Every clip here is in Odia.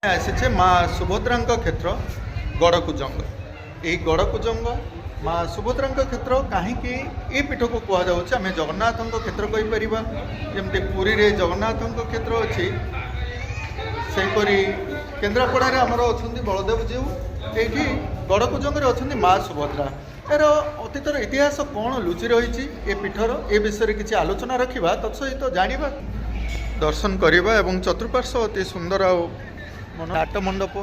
आसीचे माँ सुभद्रा क्षेत्र गड़कुजंग। यही गड़कुजंग माँ सुभद्रा क्षेत्र कहीं ये पीठ को कहुच्छे आम जगन्नाथ क्षेत्र कहीपर जमी पुरी रे जगन्नाथ क्षेत्र अच्छी सेपरी केन्द्रापड़ा आमर अच्छा बलदेव जीव ये गड़कुजंग अच्छा माँ सुभद्रा। यार अतीतर इतिहास कौन लुचि रही ए पीठर ए विषय किसी आलोचना रखा तत्सहित जाना दर्शन करवा एवं चतुर्पार्श्व अति सुंदर नाट मंडप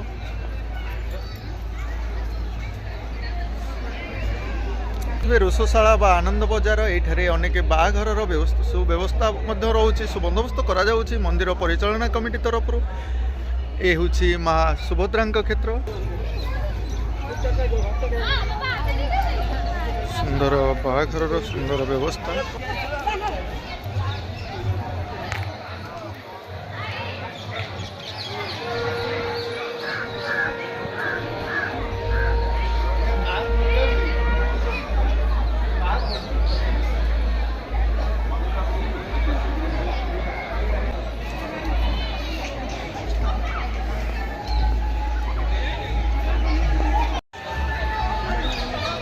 रोषशाला बा आनंद बजार ये अनेक बाघर सुव्यवस्था रोचे सुबंदोबस्त करा मंदिर परिचालना कमिटी तरफ ये हूँ माँ सुभद्रा क्षेत्र। सुंदर बाघर सुंदर व्यवस्था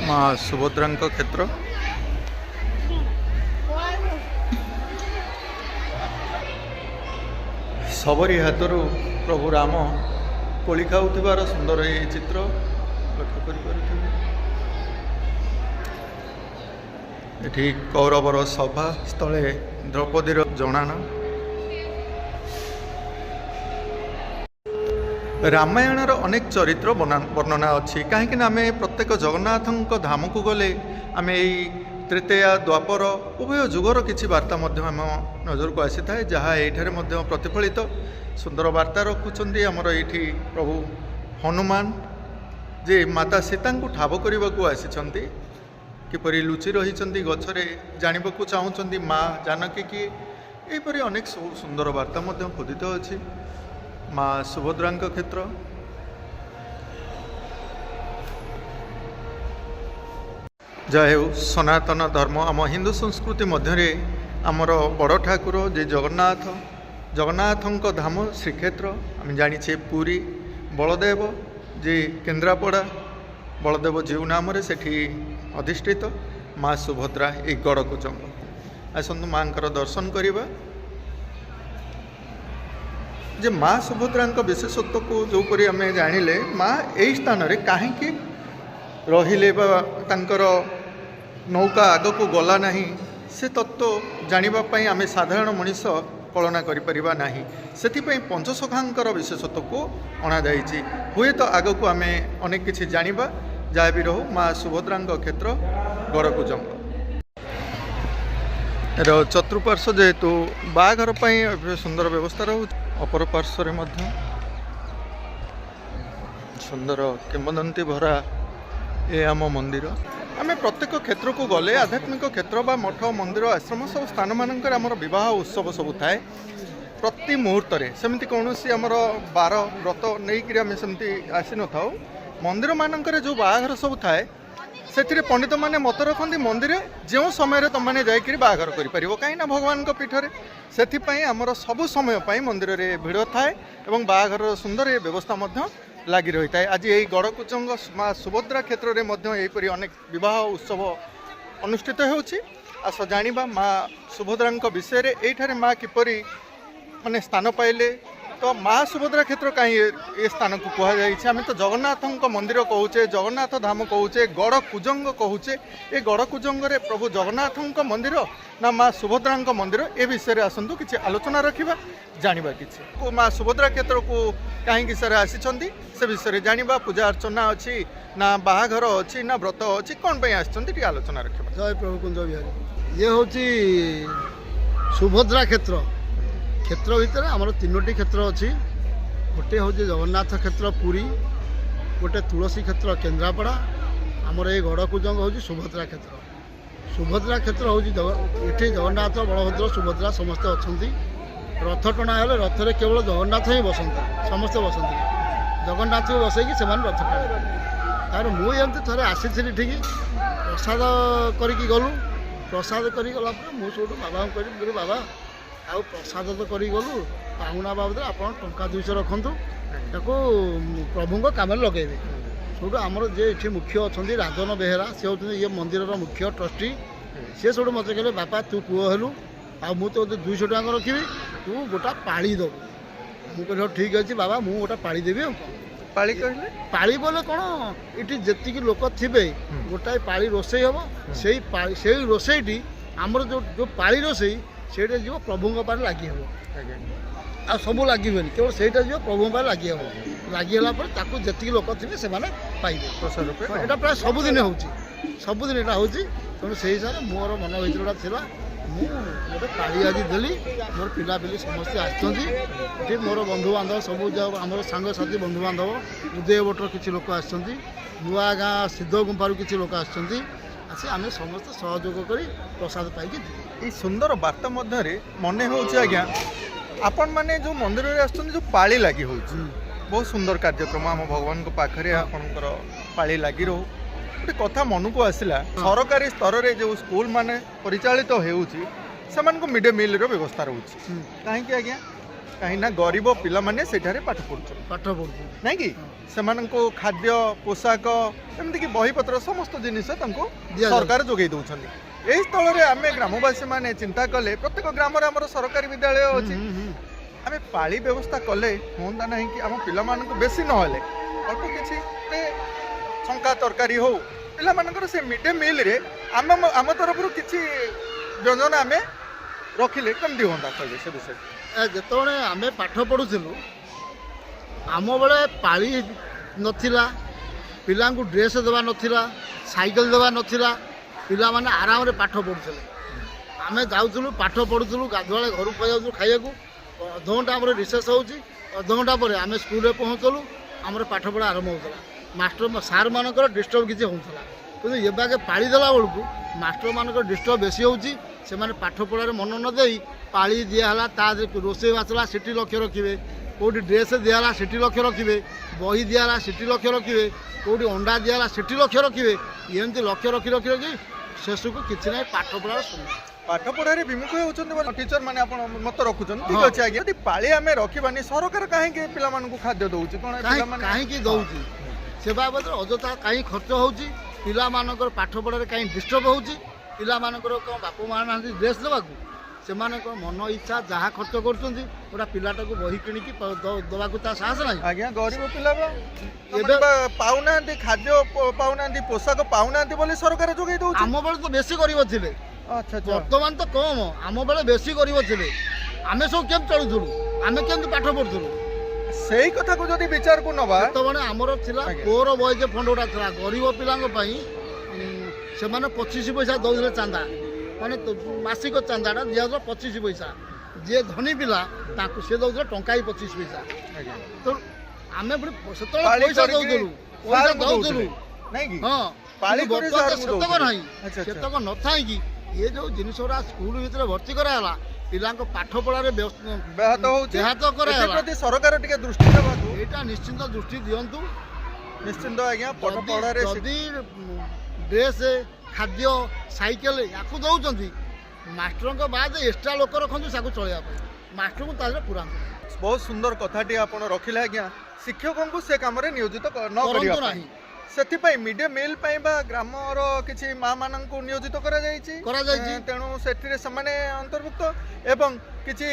माँ सुभद्रा क्षेत्र। सबरी हाथर प्रभु राम कोली खाऊर सुंदर ये चित्र लक्ष्य कर कौरवर सभा स्थले द्रौपदीर जनाना रामायणर अनेक चरित्र वर्णना अच्छी कहीं आम प्रत्येक जगन्नाथ धाम को गले आम तृतीया द्वापर उभय जुगर किसी वार्ता आम नजर को आसी थाए जहाँ ये प्रतिफलित सुंदर वार्ता रखुंट आमर ये प्रभु हनुमान जे माता सीता को ठाब करने को आसी किपरि लुचि रही गचरे जानवा चाहूँगी माँ जानकी किए यहपरी अनेक सुंदर वार्ता खोदित अच्छी माँ सुभद्रा क्षेत्र। जय हो सनातन धर्म आम हिंदू संस्कृति मध्य आमर बड़ ठाकुर जे जगन्नाथ धाम श्रीक्षेत्र आम जाचे पुरी बलदेव जे केन्द्रापड़ा बलदेव जीव नाम सेठी अधिष्ठित माँ सुभद्रा ए गड़कुजंग। आसतु माँ दर्शन करवा जे माँ सुभद्रा विशेषत्व को जोपरी आम जानिले माँ यही स्थान रे कहीं रहिले तांकर नौका आग को गला नहीं से तत्व जानापी आम साधारण मनीष कल्पना करिपरिबा नाही सेथिपई पंचसखांकर विशेषत्व को अणा जाइछि हुए तो आग को आम अनेक किछि जानिबा जहाँ भी रहू माँ सुभद्रा क्षेत्र गड़कुजंग। चतुर्पार्श्व जेहेतु बाघर सुंदर व्यवस्था रोच अपर पार्श्व सुंदर किंवदंती भरा ये आम मंदिर आम प्रत्येक क्षेत्र को गले आध्यात्मिक क्षेत्र बा मठ मंदिर आश्रम सब स्थान मानक आमर बह उत्सव सब थाए प्रति मुहूर्त सेमती कौन सी आमर बार व्रत नहीं आम सेमती आसी न था मंदिर मानक जो बाघर सब थाए से पंडित मैंने मत रखती मंदिर जो समय तुमने जाकर बाघर कर कहीं भगवान पीठर से आमर सबु समय मंदिर रे भिड़ थाए और बाघर सुंदर ये व्यवस्था लगी रही है। आज यही गड़कुजंग माँ सुभद्रा क्षेत्र में यहीपरि अनेक विवाह उत्सव अनुष्ठित होस जाना माँ सुभद्रा विषय ये माँ किपरि माने स्थान पाइले तो माँ सुभद्रा क्षेत्र कहीं ये स्थान को कहुई तो जगन्नाथ मंदिर कहूचे जगन्नाथ धाम कहूचे गड़कुजंग कहूचे ये गड़कुजंग प्रभु जगन्नाथ मंदिर ना माँ सुभद्रा मंदिर ए विषय आसतु किसी आलोचना रखा जाना कि माँ सुभद्रा क्षेत्र को कहीं सर आसी से विषय जाना पूजा अर्चना अच्छी ना बाहाघर अच्छी ना व्रत अच्छी कौन पर आसी आलोचना रखा। जय प्रभु कुंज बिहारी ये हूँ सुभद्रा क्षेत्र क्षेत्र भितर आमर तीनोटी क्षेत्र अच्छी गोटे हूँ जगन्नाथ क्षेत्र पुरी गोटे तुलसी क्षेत्र केन्द्रापड़ा आमर ये गड़कुजंग हूँ सुभद्रा क्षेत्र हूँ ये जगन्नाथ बलभद्र सुभद्रा समस्ते अच्छा रथ टଣା हेले रथ रे केवल जगन्नाथ ही बसंती समस्ते बसंती जगन्नाथ को बसैकी से रथ टाणे तार मुझे थे आसी ठीक प्रसाद करी गलु प्रसाद करी गला मुझे बाबा कहली बाबा आउ प्रसाद तो करी गलु पाहुणा बाबद आप टंका 200 रखु ତାକୁ ପ୍ରଭୁଙ୍କ କାମରେ ଲଗାଇବେ। ସବୁଠୁ ଆମର ଯେ ଏଠି ମୁଖ୍ୟ ଅଛନ୍ତି ରାଜନ ବେହେରା, ସେ ହେଉଛନ୍ତି ଇଏ ମନ୍ଦିରର ମୁଖ୍ୟ ଟ୍ରଷ୍ଟି। ସିଏ ସବୁଠୁ ମୋତେ କହିଲେ ବାପା ତୁ ପୁଅ ହେଲୁ, ଆଉ ମୁଁ ତୋତେ 200 ଟଙ୍କା ରଖିବି, ତୁ ଗୋଟା ପାଳି ଦେବୁ। ମୁଁ କହିଲି ହଉ ଠିକ୍ ଅଛି ବାବା, ମୁଁ ଗୋଟା ପାଳି ଦେବି। ଆଉ ପାଳି କହିଲେ ପାଳି ବୋଲେ କ'ଣ, ଏଠି ଯେତିକି ଲୋକ ଥିବେ ଗୋଟାଏ ପାଳି ରୋଷେଇ ହେବ। ସେଇ ରୋଷେଇଟି ଆମର ଯେଉଁ ପାଳି ରୋଷେଇ ସେଇଟା ଯିବ ପ୍ରଭୁଙ୍କ ପାଖରେ ଲାଗି ହେବ। ଆଜ୍ଞା ଆଉ ସବୁ ଲାଗିବେନି, କେବଳ ସେଇଟା ଯିବ ପ୍ରଭୁଙ୍କ ପାଖରେ ଲାଗି ହେବ। ଲାଗିଗଲା ପରେ ତାକୁ ଯେତିକି ଲୋକ ଥିବେ ସେମାନେ ପାଇବେ ପ୍ରସାଦ ରୂପେ। ଏଇଟା ପ୍ରାୟ ସବୁଦିନ ହେଉଛି, ସବୁଦିନ ଏଇଟା ହେଉଛି। ତେଣୁ ସେଇ ହିସାବରେ ମୋର ମନ ଭିତରେ ଗୋଟେ ଥିଲା, ମୁଁ ଗୋଟେ ପାଳି ଆଜି ଦେଲି। ମୋର ପିଲାପିଲି ସମସ୍ତେ ଆସିଛନ୍ତି, ଏଠି ମୋର ବନ୍ଧୁବାନ୍ଧବ ସବୁ ଆମର ସାଙ୍ଗସାଥି ବନ୍ଧୁବାନ୍ଧବ ଉଦୟବଟର କିଛି ଲୋକ ଆସିଛନ୍ତି, ନୂଆ ଗାଁ ସିଦ୍ଧ ଗୁମ୍ଫାରୁ କିଛି ଲୋକ ଆସିଛନ୍ତି। ଆସି ଆମେ ସମସ୍ତେ ସହଯୋଗ କରି ପ୍ରସାଦ ପାଇକି ଯିବୁ। এই সুন্দর বার্তা মধ্যে মনে হচ্ছে আজ্ঞা আপন মানে যে মন্দিরে আসছেন যে পাଳି লাগি হচ্ছে বহু সুন্দর কার্যক্রম আম ভগবান পাখে আপনার পাଳି লাগি রহু। গোটে কথা মনকু আসিলা সরকারি স্তরের যে স্কুল মানে পরিচালিত ହେଉଛି ସେମାନଙ୍କୁ ମିଡ୍ ଡେ ମିଲ୍ର ବ୍ୟବସ୍ଥା ରହୁଛି। କାହିଁକି ଆଜ୍ଞା? କାହିଁକିନା ଗରିବ ପିଲାମାନେ ସେଠାରେ ପାଠ ପଢ଼ୁଛନ୍ତି ନାଇଁ କି? ସେମାନଙ୍କୁ ଖାଦ୍ୟ ପୋଷାକ ଏମିତିକି ବହିପତ୍ର ସମସ୍ତ ଜିନିଷ ତାଙ୍କୁ ସରକାର ଯୋଗାଇ ଦେଉଛନ୍ତି। ଏହି ସ୍ଥଳରେ ଆମେ ଗ୍ରାମବାସୀମାନେ ଚିନ୍ତା କଲେ, ପ୍ରତ୍ୟେକ ଗ୍ରାମରେ ଆମର ସରକାରୀ ବିଦ୍ୟାଳୟ ଅଛି, ଆମେ ପାଳି ବ୍ୟବସ୍ଥା କଲେ ହୁଅନ୍ତା ନାହିଁ କି? ଆମ ପିଲାମାନଙ୍କୁ ବେଶୀ ନହେଲେ ଅଳ୍ପ କିଛି ଛଙ୍କା ତରକାରୀ ହଉ, ପିଲାମାନଙ୍କର ସେ ମିଡ୍ ଡେ ମିଲ୍ରେ ଆମ ତରଫରୁ କିଛି ବ୍ୟଞ୍ଜନ ଆମେ ରଖିଲେ କେମିତି ହୁଅନ୍ତା କହିବେ ସେ ବିଷୟରେ? ଯେତେବେଳେ ଆମେ ପାଠ ପଢ଼ୁଥିଲୁ ଆମ ବେଳେ ପାଳି ନଥିଲା, ପିଲାଙ୍କୁ ଡ୍ରେସ୍ ଦେବା ନଥିଲା, ସାଇକେଲ ଦେବା ନଥିଲା, ପିଲାମାନେ ଆରାମରେ ପାଠ ପଢ଼ୁଥିଲେ। ଆମେ ଯାଉଥିଲୁ ପାଠ ପଢ଼ୁଥିଲୁ, ଗାଧୁଆଳେ ଘରକୁ ପଳାଇଯାଉଥିଲୁ ଖାଇବାକୁ, ଅଧଘଣ୍ଟା ଆମର ରିସେସ୍ ହେଉଛି, ଅଧଘଣ୍ଟା ପରେ ଆମେ ସ୍କୁଲରେ ପହଞ୍ଚୁଥିଲୁ, ଆମର ପାଠପଢ଼ା ଆରମ୍ଭ ହେଉଥିଲା। ମାଷ୍ଟର ସାର୍ମାନଙ୍କର ଡିଷ୍ଟର୍ବ କିଛି ହେଉଥିଲା। କିନ୍ତୁ ଏବାକେ ପାଳି ଦେଲା ବେଳକୁ ମାଷ୍ଟରମାନଙ୍କର ଡିଷ୍ଟର୍ବ ବେଶୀ ହେଉଛି। ସେମାନେ ପାଠ ପଢ଼ାରେ ମନ ନ ଦେଇ ପାଳି ଦିଆହେଲା, ତା ରୋଷେଇ ବାସଲା ସେଠି ଲକ୍ଷ୍ୟ ରଖିବେ, କେଉଁଠି ଡ୍ରେସ୍ ଦିଆହେଲା ସେଠି ଲକ୍ଷ୍ୟ ରଖିବେ, ବହି ଦିଆହେଲା ସେଠି ଲକ୍ଷ୍ୟ ରଖିବେ, କେଉଁଠି ଅଣ୍ଡା ଦିଆହେଲା ସେଠି ଲକ୍ଷ୍ୟ ରଖିବେ। ଏମିତି ଲକ୍ଷ୍ୟ ରଖି ଶେଷକୁ କିଛି ନାହିଁ, ପାଠ ପଢ଼ାର ଶୂନ୍ୟ। ପାଠ ପଢ଼ାରେ ବିମୁଖ ହେଉଛନ୍ତି ଟିଚର ମାନେ, ଆପଣ ମତ ରଖୁଛନ୍ତି? ଠିକ୍ ଅଛି ଆଜ୍ଞା, ଯଦି ପାଳି ଆମେ ରଖିବାନି ସରକାର କାହିଁକି ପିଲାମାନଙ୍କୁ ଖାଦ୍ୟ ଦେଉଛି? କ'ଣ କାହିଁକି ଦେଉଛି? ସେ ବାବଦରେ ଅଯଥା କାହିଁ ଖର୍ଚ୍ଚ ହେଉଛି? ପିଲାମାନଙ୍କର ପାଠ ପଢ଼ାରେ କାହିଁ ଡିଷ୍ଟର୍ବ ହେଉଛି? ପିଲାମାନଙ୍କର କ'ଣ ବାପା ମା' ନାହାନ୍ତି ଡ୍ରେସ୍ ଦେବାକୁ? ସେମାନଙ୍କ ମନ ଇଚ୍ଛା ଯାହା ଖର୍ଚ୍ଚ କରୁଛନ୍ତି, ଗୋଟା ପିଲାଟାକୁ ବହି କିଣିକି ଦେବାକୁ ତା ସାହସ ନାହିଁ। ଆଜ୍ଞା, ଗରିବ ପିଲା ଏବେ ପାଉନାହାନ୍ତି, ଖାଦ୍ୟ ପାଉନାହାନ୍ତି, ପୋଷାକ ପାଉନାହାନ୍ତି ବୋଲି ସରକାର ଯୋଗାଇ ଦେଉଛି। ଆମ ବେଳେ ତ ବେଶୀ ଗରିବ ଥିଲେ, ବର୍ତ୍ତମାନ ତ କମ୍। ଆମ ବେଳେ ବେଶୀ ଗରିବ ଥିଲେ, ଆମେ ସବୁ କେମିତି ଚଳୁଥିଲୁ, ଆମେ କେମିତି ପାଠ ପଢ଼ୁଥିଲୁ? ସେଇ କଥାକୁ ଯଦି ବିଚାରକୁ ନବା, ସେତେବେଳେ ଆମର ଥିଲା ପୋର ବଏଜ ଫଣ୍ଡ ଗୁଡ଼ା ଥିଲା ଗରିବ ପିଲାଙ୍କ ପାଇଁ। ସେମାନେ 25 ପଇସା ଦେଉଥିଲେ ଚାନ୍ଦା, ମାନେ ମାସିକ ଚାନ୍ଦାଟା ଦିଆଯାଉଥିଲା 25 ପଇସା। ଯିଏ ଧନୀ ପିଲା ତାଙ୍କୁ ସେ ଦେଉଥିଲେ ଟଙ୍କାଏ 25 ପଇସା। ତ ଆମେ ପୁଣି ସେତେବେଳେ ପଇସା ଦେଉଥିଲୁ ନାଇଁ କି? ହଁ, ବର୍ତ୍ତମାନ ସେତକ ନାହିଁ। ସେତକ ନଥାଇକି ଏ ଯେଉଁ ଜିନିଷ ଗୁଡ଼ା ସ୍କୁଲ ଭିତରେ ଭର୍ତ୍ତି କରାଗଲା, ପିଲାଙ୍କ ପାଠ ପଢ଼ାରେ ବ୍ୟାହତ କରାଗଲା। ସରକାର ଟିକେ ଦୃଷ୍ଟି ଦେବାକୁ, ଏଇଟା ନିଶ୍ଚିନ୍ତ ଦୃଷ୍ଟି ଦିଅନ୍ତୁ। ନିଶ୍ଚିନ୍ତ ଆଜ୍ଞା, ପାଠ ପଢ଼ାରେ ଯଦି ଡ୍ରେସ୍, ଖାଦ୍ୟ, ସାଇକେଲ ୟାକୁ ଦେଉଛନ୍ତି, ମାଷ୍ଟରଙ୍କ ବାଦ ଏକ୍ସଟ୍ରା ଲୋକ ରଖନ୍ତୁ ତାକୁ ଚଳେଇବା ପାଇଁ, ମାଷ୍ଟରଙ୍କୁ ତା ଦେହରେ ପୁରାନ୍ତୁ। ବହୁତ ସୁନ୍ଦର କଥାଟି ଆପଣ ରଖିଲେ ଆଜ୍ଞା। ଶିକ୍ଷକଙ୍କୁ ସେ କାମରେ ନିୟୋଜିତ ନ କରିବା ନାହିଁ, ସେଥିପାଇଁ ମିଡ୍ ଡେ ମିଲ୍ ପାଇଁ ବା ଗ୍ରାମର କିଛି ମା ମାନଙ୍କୁ ନିୟୋଜିତ କରାଯାଇଛି। ତେଣୁ ସେଥିରେ ସେମାନେ ଅନ୍ତର୍ଭୁକ୍ତ ଏବଂ କିଛି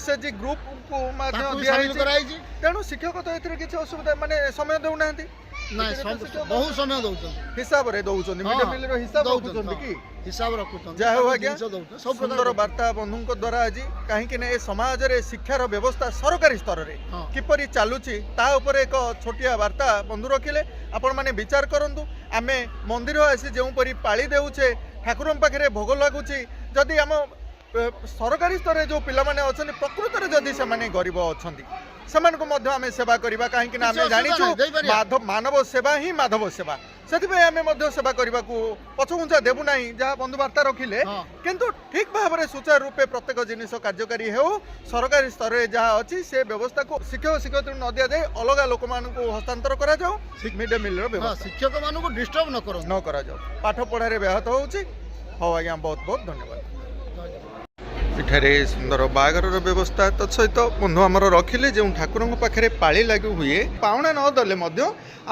SHG ଗ୍ରୁପକୁ ମଧ୍ୟ ଦିଆଯାଇଛି। ତେଣୁ ଶିକ୍ଷକ ତ ଏଥିରେ କିଛି ଅସୁବିଧା ମାନେ ସମୟ ଦେଉନାହାନ୍ତି, ବହୁ ସମୟ ଦେଉଛନ୍ତି, ହିସାବରେ ଦେଉଛନ୍ତି, ମିଡ୍ ଡେ ମିଲ୍ର ହିସାବ ରଖୁଛନ୍ତି କି? ହିସାବ ରଖୁଛନ୍ତି। ଯାହା ହଉ ଆଜ୍ଞା, ସୁନ୍ଦର ବାର୍ତ୍ତା ବନ୍ଧୁଙ୍କ ଦ୍ୱାରା ଆଜି। କାହିଁକି ନା ଏ ସମାଜରେ ଶିକ୍ଷାର ବ୍ୟବସ୍ଥା ସରକାରୀ ସ୍ତରରେ କିପରି ଚାଲୁଛି ତା ଉପରେ ଏକ ଛୋଟିଆ ବାର୍ତ୍ତା ବନ୍ଧୁ ରଖିଲେ। ଆପଣମାନେ ବିଚାର କରନ୍ତୁ, ଆମେ ମନ୍ଦିର ଆସି ଯେଉଁପରି ପାଳି ଦେଉଛେ, ଠାକୁରଙ୍କ ପାଖରେ ଭୋଗ ଲାଗୁଛି, ଯଦି ଆମ ସରକାରୀ ସ୍ତରରେ ଯେଉଁ ପିଲାମାନେ ଅଛନ୍ତି ପ୍ରକୃତରେ ଯଦି ସେମାନେ ଗରିବ ଅଛନ୍ତି, ସେମାନଙ୍କୁ ମଧ୍ୟ ଆମେ ସେବା କରିବା। କାହିଁକି ନା ଆମେ ଜାଣିଛୁ ମାନବ ସେବା ହିଁ ମାଧବ ସେବା। ସେଥିପାଇଁ ଆମେ ମଧ୍ୟ ସେବା କରିବାକୁ ପଛଘୁଞ୍ଚା ଦେବୁ ନାହିଁ, ଯାହା ବନ୍ଧୁ ବାର୍ତ୍ତା ରଖିଲେ। କିନ୍ତୁ ଠିକ୍ ଭାବରେ ସୁଚାରୁ ରୂପେ ପ୍ରତ୍ୟେକ ଜିନିଷ କାର୍ଯ୍ୟକାରୀ ହେଉ। ସରକାରୀ ସ୍ତରରେ ଯାହା ଅଛି ସେ ବ୍ୟବସ୍ଥାକୁ ଶିକ୍ଷକ ଶିକ୍ଷୟିତ୍ରୀ ନ ଦିଆଯାଇ ଅଲଗା ଲୋକମାନଙ୍କୁ ହସ୍ତାନ୍ତର କରାଯାଉ। ମିଡ୍ ଡେ ମିଲ୍ର ବ୍ୟବସ୍ଥା ଶିକ୍ଷକମାନଙ୍କୁ ଡିଷ୍ଟର୍ବ ନ କରାଯାଉ। ପାଠ ପଢ଼ାରେ ବ୍ୟାହତ ହେଉଛି। ହଉ ଆଜ୍ଞା, ବହୁତ ବହୁତ ଧନ୍ୟବାଦ। ଏଠାରେ ସୁନ୍ଦର ବାହାଘରର ବ୍ୟବସ୍ଥା ତତ୍ ସହିତ ବନ୍ଧୁ ଆମର ରଖିଲେ ଯେଉଁ ଠାକୁରଙ୍କ ପାଖରେ ପାଳି ଲାଗି ହୁଏ ପାଉଣା ନ ଦେଲେ ମଧ୍ୟ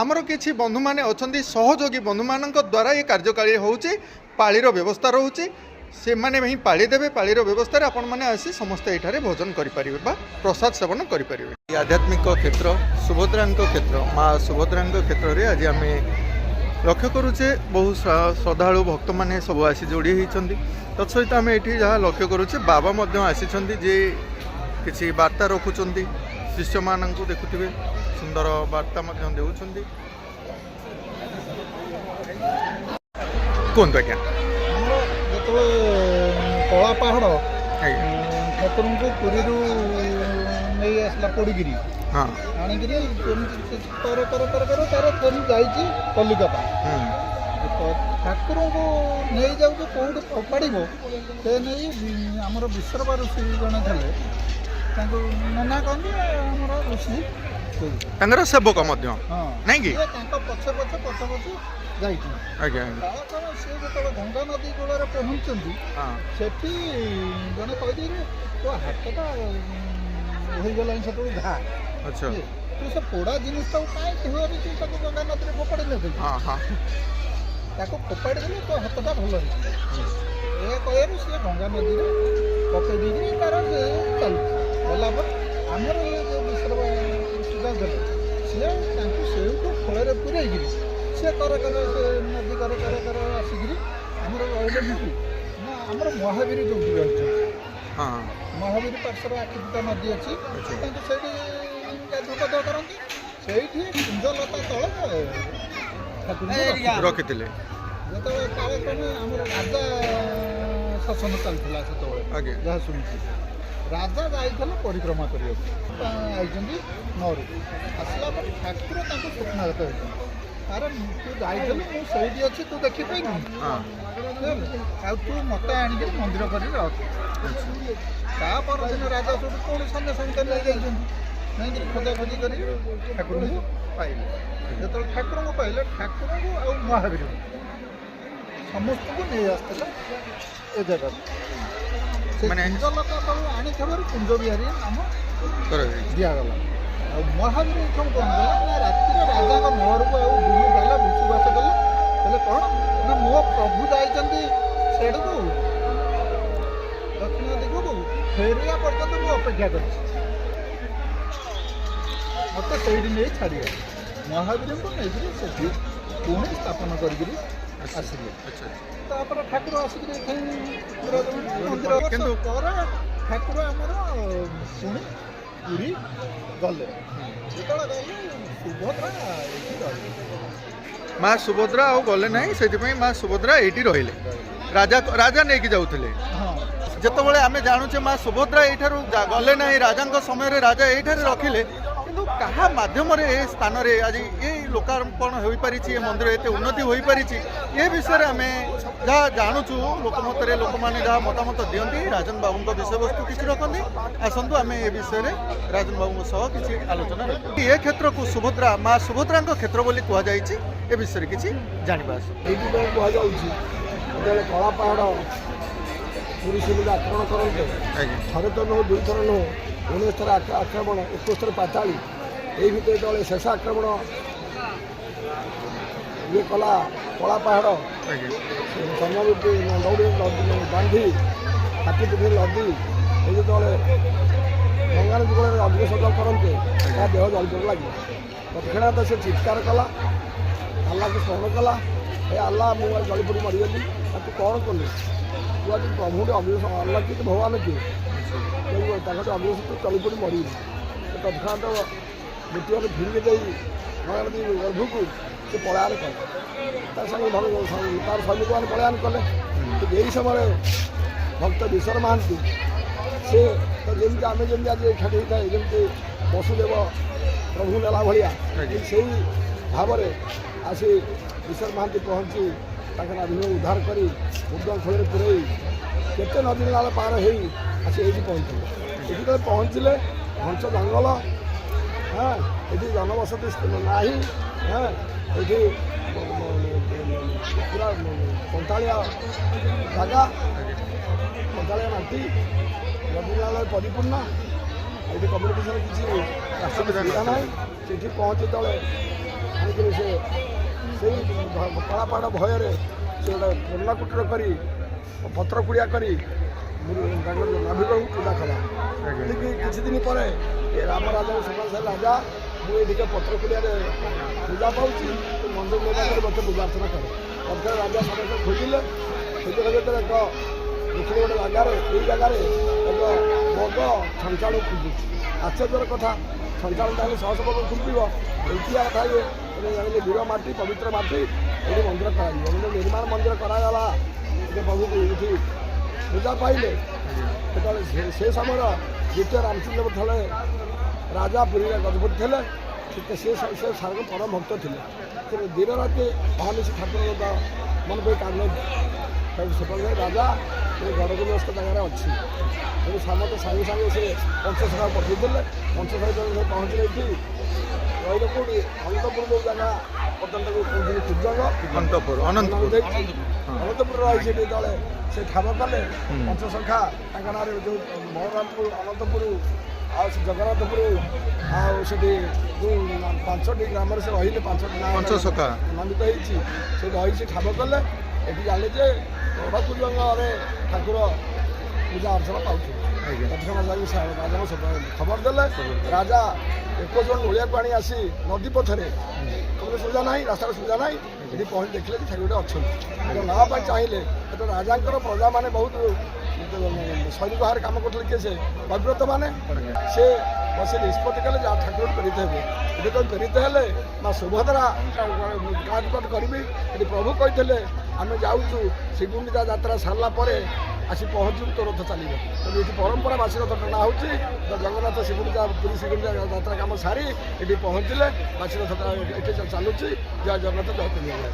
ଆମର କିଛି ବନ୍ଧୁମାନେ ଅଛନ୍ତି ସହଯୋଗୀ ବନ୍ଧୁମାନଙ୍କ ଦ୍ୱାରା ଏ କାର୍ଯ୍ୟକାରୀ ହେଉଛି ପାଳିର ବ୍ୟବସ୍ଥା ରହୁଛି ସେମାନେ ହିଁ ପାଳି ଦେବେ ପାଳିର ବ୍ୟବସ୍ଥାରେ ଆପଣମାନେ ଆସି ସମସ୍ତେ ଏଠାରେ ଭୋଜନ କରିପାରିବେ ବା ପ୍ରସାଦ ସେବନ କରିପାରିବେ। ଆଧ୍ୟାତ୍ମିକ କ୍ଷେତ୍ର ସୁଭଦ୍ରାଙ୍କ କ୍ଷେତ୍ର ମା ସୁଭଦ୍ରାଙ୍କ କ୍ଷେତ୍ରରେ ଆଜି ଆମେ ଲକ୍ଷ୍ୟ କରୁଛେ ବହୁ ଶ୍ରଦ୍ଧାଳୁ ଭକ୍ତମାନେ ସବୁ ଆସି ଯୋଡ଼ି ହୋଇଛନ୍ତି ତତ୍ ସହିତ ଆମେ ଏଠି ଯାହା ଲକ୍ଷ୍ୟ କରୁଛେ ବାବା ମଧ୍ୟ ଆସିଛନ୍ତି ଯେ କିଛି ବାର୍ତ୍ତା ରଖୁଛନ୍ତି ଶିଷ୍ୟମାନଙ୍କୁ ଦେଖୁଥିବେ ସୁନ୍ଦର ବାର୍ତ୍ତା ମଧ୍ୟ ଦେଉଛନ୍ତି। କୁହନ୍ତୁ ଆଜ୍ଞା। ଆମର ଯେତେବେଳେ କଳା ପାହାଡ଼ ଆଜ୍ଞା ଠାକୁରଙ୍କୁ ପୁରୀରୁ ନେଇ ଆସିଲା ପୋଡ଼ିକିରି ହଁ ଆଣିକିରି ଏମିତି କର ତାର ଫେରି ଯାଇଛି କଲିକତା। ଠାକୁରଙ୍କୁ ନେଇଯାଉଛି କେଉଁଠି ଫୋପାଡ଼ିବ ସେ ନେଇ ଆମର ବିଶ୍ୱରୂପା ଋଷି ଜଣେ ଥିଲେ ତାଙ୍କୁ ନନା କହନ୍ତି ଆମର ଋଷି ତାଙ୍କର ସେବକ ମଧ୍ୟ ହଁ ନାଇଁ କି ତାଙ୍କ ପଛେ ଯାଇଛି। ଆଜ୍ଞା ତାପରେ ସେ ଯେତେବେଳେ ଗଙ୍ଗା ନଦୀ କୂଳରେ ପହଞ୍ଚନ୍ତି ହଁ ସେଠି ଜଣେ କହିଦେଇରେ ତୋ ହାତଟା ହେଇଗଲାଣି ସେତେବେଳେ ଘା ଆଚ୍ଛା ତୁ ସେ ପୋଡ଼ା ଜିନିଷଟାକୁ କାହିଁକି ହୁଏନି ତୁ ତାକୁ ଗଙ୍ଗା ନଦୀରେ ଫୋପାଡ଼ି ନେଇଥିଲୁ ହଁ ହଁ ତାକୁ ଫୋପାଡ଼ି ଦେଲେ ତୋ ହାତଟା ଭଲ ହେଇଯିବ। ଏହା କହିବାରୁ ସିଏ ଗଙ୍ଗା ନଦୀରେ ପକେଇ ଦେଇକିରି ତାର ସେ ଚାଲିଛି ଗଲା ପରେ ଆମର ଇଏ ଯେଉଁ ବିଶ୍ୱରୂପା ସୁଧା ଥିଲେ ସିଏ ତାଙ୍କୁ ସେଇଠୁ ଫଳରେ ପୁରେଇକିରି ସିଏ କରେ ସେ ନଦୀ କରେ ଆସିକିରି ଆମର ରହିଲେ ନା ଆମର ମହାବୀର ଯୋଉଠି ରହିଛନ୍ତି ହଁ ମହାବୀର ପାର୍ଶ୍ୱରେ ଆଖିପିଟା ନଦୀ ଅଛି ତାଙ୍କୁ ସେଇଠି ଗାଧୁଆ କରନ୍ତି ସେଇଠି କୁଞ୍ଜଲତା ତଳେ ଠାକୁର ରଖିଥିଲେ ଯେତେବେଳେ କାଳକ୍ରମେ ଆମର ରାଜା ଶାସନ ଚାଲିଥିଲା ସେତେବେଳେ ଆଜ୍ଞା ଯାହା ଶୁଣିଛି ରାଜା ଯାଇଥିଲେ ପରିକ୍ରମା କରିବାକୁ ଆଇଛନ୍ତି ନଅରୁ ଆସିଲା ପରେ ଠାକୁର ତାଙ୍କୁ ସ୍ୱପ୍ନାଗତ ହେଇଛନ୍ତି ଆରେ ତୁ ଯାଇଥିଲୁ ମୁଁ ସେଇଠି ଅଛି ତୁ ଦେଖିପାରିଲୁ ହଁ ଆଉ ତୁ ମୋତେ ଆଣିକି ମନ୍ଦିର କରି ରଖ। ତା ପରଦିନ ରାଜା ସବୁ ପୁଣି ସନ୍ଧ୍ୟା ସନ୍ଧ୍ୟା ନେଇଯାଇଛନ୍ତି ନେଇକିରି ଖୋଜାଖୋଜି କରି ଠାକୁରଙ୍କୁ ପାଇଲେ ଯେତେବେଳେ ଠାକୁରଙ୍କୁ ପାଇଲେ ଠାକୁରଙ୍କୁ ଆଉ ମହାବୀରଙ୍କୁ ସମସ୍ତଙ୍କୁ ନେଇ ଆସିଥିଲେ ଏ ଜାଗାକୁ ସେ କୁଞ୍ଜଲତା ତଳୁ ଆଣିଥିବାରୁ କୁଞ୍ଜ ବିହାରୀ ନାମ ଦିଆଗଲା। ଆଉ ମହାବୀର କ'ଣ କଲା ନା ରାତିରେ ରାଜାଙ୍କ ମହରକୁ ଆଉ ବୁଲି ଗଲେ ବସବାସ କଲେ ହେଲେ କ'ଣ ନା ମୋ ପ୍ରଭୁ ଯାଇଛନ୍ତି ସେଠକୁ ଦକ୍ଷିଣ ଦିଗକୁ ଫେରିବା ପର୍ଯ୍ୟନ୍ତ ମୁଁ ଅପେକ୍ଷା କରିଛି ମୋତେ ସେଇଠି ନେଇ ଛାଡ଼ିବେ ମହାବୀରଙ୍କୁ ନେଇକରି ସେଠି ପୁଣି ସ୍ଥାପନ କରିକିରି ଆସିଲେ। ତାପରେ ଠାକୁର ଆସିକିରି ମନ୍ଦିର କିନ୍ତୁ ପରେ ଠାକୁର ଆମର ପୁଣି ପୁରୀ ଗଲେ ଯେତେବେଳେ ଗଲେ ସୁଭଦ୍ରା ଏଇଠି ରହିଲେ ମା ସୁଭଦ୍ରା ଆଉ ଗଲେ ନାହିଁ ସେଥିପାଇଁ ମା ସୁଭଦ୍ରା ଏଇଠି ରହିଲେ ରାଜା ନେଇକି ଯାଉଥିଲେ। ହଁ ଯେତେବେଳେ ଆମେ ଜାଣୁଛେ ମା ସୁଭଦ୍ରା ଏଇଠାରୁ ଗଲେ ନାହିଁ ରାଜାଙ୍କ ସମୟରେ ରାଜା ଏଇଠାରେ ରଖିଲେ କିନ୍ତୁ କାହା ମାଧ୍ୟମରେ ଏ ସ୍ଥାନରେ ଆଜି ଏଇ ଲୋକାର୍ପଣ ହୋଇପାରିଛି ଏ ମନ୍ଦିର ଏତେ ଉନ୍ନତି ହୋଇପାରିଛି ଏ ବିଷୟରେ ଆମେ ଯାହା ଜାଣୁଛୁ ଲୋକମତରେ ଲୋକମାନେ ଯାହା ମତାମତ ଦିଅନ୍ତି ରାଜନ ବାବୁଙ୍କ ବିଷୟବସ୍ତୁ କିଛି ରଖନ୍ତି ଆସନ୍ତୁ ଆମେ ଏ ବିଷୟରେ ରାଜନ ବାବୁଙ୍କ ସହ କିଛି ଆଲୋଚନା ରଖୁ। ଏ କ୍ଷେତ୍ରକୁ ସୁଭଦ୍ରା ମା ସୁଭଦ୍ରାଙ୍କ କ୍ଷେତ୍ର ବୋଲି କୁହାଯାଇଛି ଏ ବିଷୟରେ କିଛି ଜାଣିବା ଆସୁ। ଏଇଥିପାଇଁ କୁହାଯାଉଛି ଯେତେବେଳେ କଳା ପାହାଡ଼ ପୁରୀ ଶିବିର ଆକ୍ରମଣ କରନ୍ତେ ଆଜ୍ଞା ଥରେ ତ ନୁହଁ ଦୁଇଥର ନୁହଁ 19 ଥର ଆକ୍ରମଣ 21 ଥର ପାତାଳି ଏଇ ଭିତରେ ଯେତେବେଳେ ଶେଷ ଆକ୍ରମଣ ଇଏ କଲା କଳା ପାହାଡ଼ ଦୌଡ଼ି ବାନ୍ଧି ହାତୀ ପିଠି ଲଦି ଏ ଯେତେବେଳେ ଗଙ୍ଗା ନଦୀ କୂଳରେ ଅଗ୍ନିଶୋଧ କରନ୍ତେ ତା ଦେହ ଜଳିବାକୁ ଲାଗିବ ତৎକ୍ଷଣାତ୍ ସେ ଚିତ୍କାର କଲା ଆଲ୍ଲାହକୁ ସ୍ମରଣ କଲା ଏ ଆଲ୍ଲାହ ମୁଁ ଆଜି ଜଳିପଡ଼ି ମରିଗଲି ଆଉ ତୁ କ'ଣ କଲୁ ତୁ ଆଜି ପ୍ରଭୁଟି ଆଲ୍ଲାହ କିଏ ଭଗବାନ କିଏ ତାଙ୍କ ଅଗ୍ନିଶୋଧ ଜଳିପଡ଼ି ମରିଗଲି ତତ୍କ୍ଷଣାତ୍ ମୃତ୍ୟୁରେ ଫିରିକି ଯାଇ ଗଙ୍ଗା ନଦୀ ଗର୍ଭକୁ ସେ ପଳାୟନ କଲେ ତା ସାଙ୍ଗେ ତାର ସୈନିକମାନେ ପଳାୟନ କଲେ କିନ୍ତୁ ଏହି ସମୟରେ ଭକ୍ତ ବିଶ୍ୱର ମହାନ୍ତି ସେ ତ ଯେମିତି ଆମେ ଯେମିତି ଆଜି ଏକାଠି ହେଇଥାଏ ଯେମିତି ବସୁଦେବ ପ୍ରଭୁ ନେଲା ଭଳିଆ ସେଇ ଭାବରେ ଆସି ବିଶ୍ୱର ମହାନ୍ତି ପହଞ୍ଚି ତାଙ୍କ ନାଭିକୁ ଉଦ୍ଧାର କରି ଉଦ୍ୟମ ଖୋଳରେ ପୁରେଇ କେତେ ନଦୀ ନାଳ ପାର ହେଇ ଆସି ଏଇଠି ପହଞ୍ଚିଲେ ଏଠି ଯେତେବେଳେ ପହଞ୍ଚିଲେ ଘଞ୍ଚ ଜଙ୍ଗଲ ଏଠି ଜନବସତି ନାହିଁ ଏଠି ପୁରା କଣ୍ଟାଳିଆ ଜାଗା, କଣ୍ଟାଳିଆ ମାଟି, ନଦୀନାଳ ପରିପୂର୍ଣ୍ଣ। ଏଠି କମ୍ୟୁନିକେସନ୍ କିଛି ରାସ୍ତା ସୁବିଧା ନାହିଁ। ସେଠି ପହଞ୍ଚି ତଳେ ଆଣିକରି ସେଇ କଳାପାହାଡ଼ ଭୟରେ ସେ ଗୋଟେ କରୋନା କୁଟୀର କରି ପତ୍ର କୁଡ଼ିଆ କରି ନାଭିକକୁ ପୂଜା କଲା। ଏଠିକି କିଛି ଦିନ ପରେ ଏ ରାମ ରାଜାକୁ ସମାନ ସାହି ରାଜା ମୁଁ ଏଠିକେ ପତ୍ର କୁଡ଼ିଆରେ ପୂଜା ପାଉଛି, ମନ୍ଦିର ନିର୍ମାଣ କରି ମୋତେ ପୂଜା ଅର୍ଚ୍ଚନା କରେ। ପଥର ରାଜା ସମସ୍ତେ ଖୋଜିଲେ, ଖୋଜିଲେ ଭିତରେ ଏକ ଦେଖିଲେ ଗୋଟେ ଜାଗାରେ, ଏଇ ଜାଗାରେ ଏକ ବଗ ଛଞ୍ଚାଣୁ ଖୁଣ୍ଟୁଛି। ଆଶ୍ଚର୍ଯ୍ୟର କଥା, ଛଞ୍ଚାଣୁ ତାହେଲେ ଶହ ଶହ ବଗ ଖୁଣ୍ଟିବ। ଏଇଠିଆ କଥା ଇଏ ଜାଣିଲେ ବୀର ମାଟି, ପବିତ୍ର ମାଟି, ଏଠି ମନ୍ଦିର କରାଯିବ। ନିର୍ମାଣ ମନ୍ଦିର କରାଗଲା ଯେ ପ୍ରଭୁକୁ ଏଠି ପୂଜା ପାଇଲେ। ସେତେବେଳେ ସେ ସମୟର ଦ୍ୱିତୀୟ ରାମଚନ୍ଦ୍ର ଥିଲେ ରାଜା, ପୁରୀରେ ଗଜପତି ଥିଲେ। ସେ ସାରଙ୍କ ପରମ ଭକ୍ତ ଥିଲେ। ଦିନ ରାତି ମହାନିଶି ଠାକୁରଙ୍କ ମନ ପାଇଁ କାନ୍ଦ ସେପଟେ ରାଜା ସେ ଗଡ଼ଗୋଲସ୍ଥ ଜାଗାରେ ଅଛି। ତେଣୁ ସମସ୍ତେ ସାଙ୍ଗେ ସାଙ୍ଗେ ସେ ପଞ୍ଚସଖା ପଠାଇଥିଲେ। ପଞ୍ଚସଖା ସେ ପହଞ୍ଚିଲେ ଏଠି ରହିଲେ କେଉଁଠି ଅନନ୍ତପୁର ଯେଉଁ ଜାଗା ବର୍ତ୍ତମାନକୁ କହୁଛନ୍ତି ସୂର୍ଯ୍ୟଙ୍ଗ ଅନନ୍ତପୁର ରହି ସେଠି ତଳେ ସେ ଠାବ କଲେ। ପଞ୍ଚସଖା ତାଙ୍କ ନାଁରେ ଯେଉଁ ବଳରାମପୁର, ଅନନ୍ତପୁର ଆଉ ସେ ଜଗନ୍ନାଥପୁର ଆଉ ସେଠି ଯେଉଁ 5ଟି ଗ୍ରାମରେ ସେ ରହିଲେ, 5ଟି ପଞ୍ଚସଖା ନାମିତ ହେଇଛି। ସେ ରହିଛି ଠାବ କଲେ। ଏଠି ଜାଣିଲେ ଯେ ସୂର୍ଯ୍ୟଙ୍ଗରେ ଠାକୁର ପୂଜା ଅର୍ଚ୍ଚନା ପାଉଥିଲେ। ତৎକ୍ଷଣାତ୍ ଯାଇକି ରାଜାଙ୍କୁ ଖବର ଦେଲେ। ରାଜା 21 ଜଣ ନୋଳିଆକୁ ଆଣି ଆସି ନଦୀ ପଥରେ ସୁବିଧା ନାହିଁ, ରାସ୍ତାର ସୁବିଧା ନାହିଁ, ଏଠି ପହଞ୍ଚି ଦେଖିଲେ ଯେ ଠାକୁର ଅଛନ୍ତି। ନେବା ପାଇଁ ଚାହିଁଲେ। ସେତେବେଳେ ରାଜାଙ୍କର ପ୍ରଜାମାନେ ବହୁତ ସୈନିକ ଭାବରେ କାମ କରୁଥିଲେ। କିଏ ସେ ବୈବ୍ରତ ମାନେ ସେ ବସି ନିଷ୍ପତ୍ତି କଲେ ଯାହା ଠାକୁର ପ୍ରେରିତ ହେବେ। ଏଠି କ'ଣ ପ୍ରେରିତ ହେଲେ ନା ସୁଭଦ୍ରା କାଜପାଠ କରିବି। ଏଠି ପ୍ରଭୁ କହିଥିଲେ ଆମେ ଯାଉଛୁ ଶ୍ରୀଗୁଣ୍ଡିଚା ଯାତ୍ରା ସାରିଲା ପରେ ଆସି ପହଞ୍ଚିବୁ, ତୋ ରଥ ଚାଲିବ। ତେଣୁ ଏଠି ପରମ୍ପରା ବାସି ରଥ ଟଣା ହେଉଛି। ଜଗନ୍ନାଥ ଶ୍ରୀଗୁଣ୍ଡିଚା, ପୁରୀ ଶ୍ରୀଗୁଣ୍ଡିଚା ଯାତ୍ରା କାମ ସାରି ଏଠି ପହଞ୍ଚିଲେ ବାସି ରଥ ଏଠି ଚାଲୁଛି। ଜୟ ଜଗନ୍ନାଥ, ଜୟ